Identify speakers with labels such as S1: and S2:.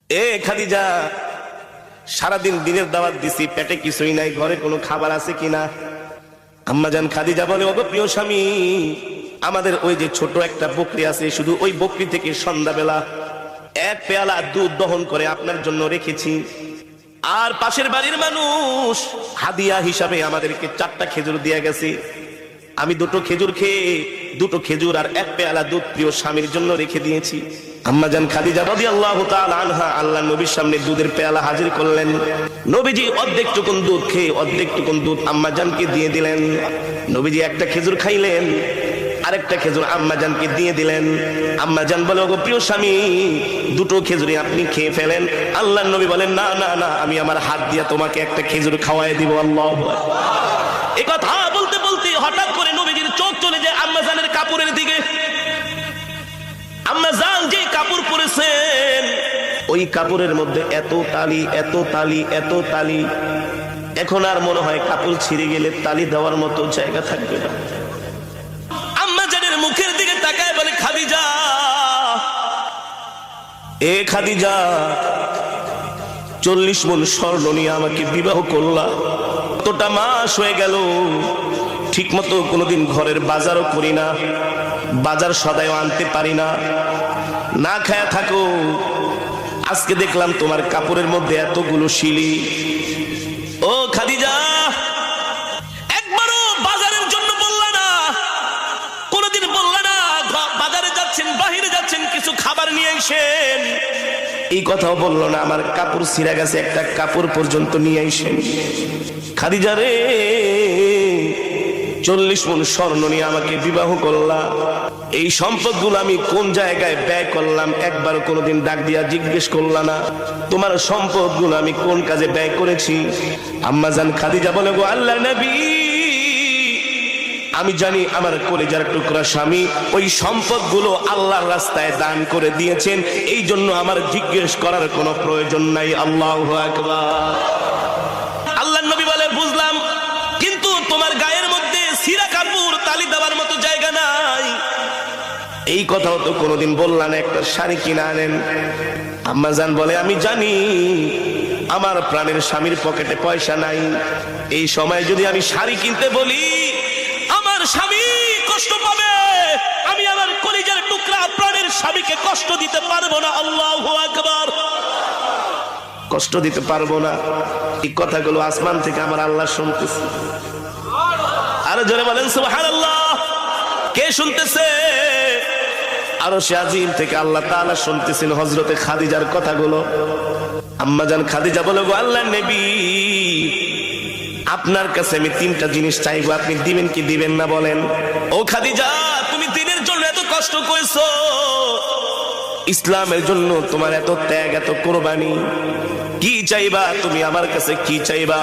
S1: এ খাদিজা, সারাদিন দিনের দাওয়াত দিছি, পেটে কিছুই নাই, ঘরে কোনো খাবার আছে কিনা? আম্মাজান খাদিজা বলে, ওগো প্রিয় স্বামী, আমাদের ওই যে ছোট একটা বকরি আছে, শুধু ওই বকরি থেকে সন্ধ্যাবেলা এক পেয়ালা দুধ দহন করে আপনার জন্য রেখেছি। আর পাশের বাড়ির মানুষ হাদিয়া হিসাবে আমাদেরকে 4টা খেজুর দিয়ে গেছে। আমি 2টো খেজুর খেয়ে 2টো খেজুর আর এক পেয়ালা দুধ প্রিয় স্বামীর জন্য রেখে দিয়েছি। আম্মাজান খাদিজা রাদিয়াল্লাহু তাআলা আনহা আল্লাহ নবীর সামনে দুধের পেয়ালা হাজির করলেন। নবীজি অর্ধেক টুকুন দুধ খেয়ে অর্ধেক টুকুন দুধ আম্মাজানকে দিয়ে দিলেন। নবীজি একটা খেজুর খাইলেন, আরেকটা খেজুর আম্মাজানকে দিয়ে দিলেন। আম্মাজান বলে, ওগো প্রিয় স্বামী, 2টো খেজুরি আপনি খেয়ে ফেলেন। আল্লাহর নবী বলেন, না না না, আমি আমার হাত দিয়ে তোমাকে একটা খেজুর খাওয়াই দিব। আল্লাহু আকবার। এই কথা বলতে বলতে হঠাৎ করে নবীজির চোখ চলে যায় আম্মাজানের কাপড়ের দিকে। আম্মাজান যে কাপড় পরেছেন, ওই কাপড়ের মধ্যে এত তালি, এত তালি, এত তালি, এখন আর মনে হয় কাপড় ছিঁড়ে গেলে তালি দেওয়ার মতো জায়গা থাকবে না। আম্মাজানের মুখের দিকে তাকায় বলে, খাদিজা, এ খাদিজা, 40 মণ স্বর্ণ নিয়ে আমাকে বিবাহ করলা, কতটা মাস হয়ে গেল, ঠিক মতো কোনোদিন ঘরের বাজারও করি না, বাজার সদাইও আনতে পারি না, না খায়া থাকো। আজকে দেখলাম তোমার কাপড়ের মধ্যে এতগুলো শিলি। ও খাদিজা, একবারও বাজারের জন্য বললা না, কোনোদিন বললা না বাজারে যাচ্ছেন, বাহিরে যাচ্ছেন, কিছু খাবার নিয়ে আসেন, এই কথাও বললো না। আমার কাপড় ছিঁড়া গেছে, একটা কাপড় পর্যন্ত নিয়ে আসেন। খাদিজা রে, 40 মণ স্বর্ণ নিয়ে আমাকে বিবাহ করলা, এই সম্পদগুলো আমি কোন জায়গায় ব্যয় করলাম একবারও কোনোদিন ডাক দিয়া জিজ্ঞেস করলা না। তোমার সম্পদগুলো আমি কোন কাজে ব্যয় করেছি? আম্মাজান খাদিজা বলে, গো আল্লাহর নবী, আমি জানি আমার কলিজার টুকরা স্বামী ওই সম্পদগুলো আল্লাহর রাস্তায় দান করে দিয়েছেন, এই জন্য আমার জিজ্ঞেস করার কোনো প্রয়োজন নাই। আল্লাহু আকবার। আল্লাহর নবী বলে, বুঝলাম, কিন্তু তোমার গায়ের মধ্যে ছিঁড়া কাপড় তালি দেওয়ার মতো জায়গা নাই, এই কথাও তো কোনোদিন বললা না, একটা শাড়ি কিনে আনেন। আম্মাজান বলে, আমি জানি আমার প্রাণের স্বামীর পকেটে পয়সা নাই, এই সময় যদি আমি শাড়ি কিনতে বলি আমার স্বামী কষ্ট পাবে, আমি আমার কলিজার টুকরা প্রাণের স্বামীকে কষ্ট দিতে পারবো না। আল্লাহু আকবার। কষ্ট দিতে পারবো না, এই কথাগুলো আসমান থেকে আমার আল্লাহ শুনতেছে। আরো জোরে বলেন সুবহানাল্লাহ। কে শুনতেছে? আরশে আজিম থেকে আল্লাহ তাআলা শুনতেছেন হযরতে খাদিজার কথাগুলো। আম্মাজান খাদিজা বলে, গো আল্লাহর নবী, আপনার কাছে আমি 3টা জিনিস চাইবো, আপনি দিবেন কি দিবেন না বলেন? ও খাদিজা, তুমি দিনের জন্য এত কষ্ট করেছো, ইসলামের জন্য তোমার এত ত্যাগ, এত কোরবানি, কি চাইবা তুমি আমার কাছে, কি চাইবা?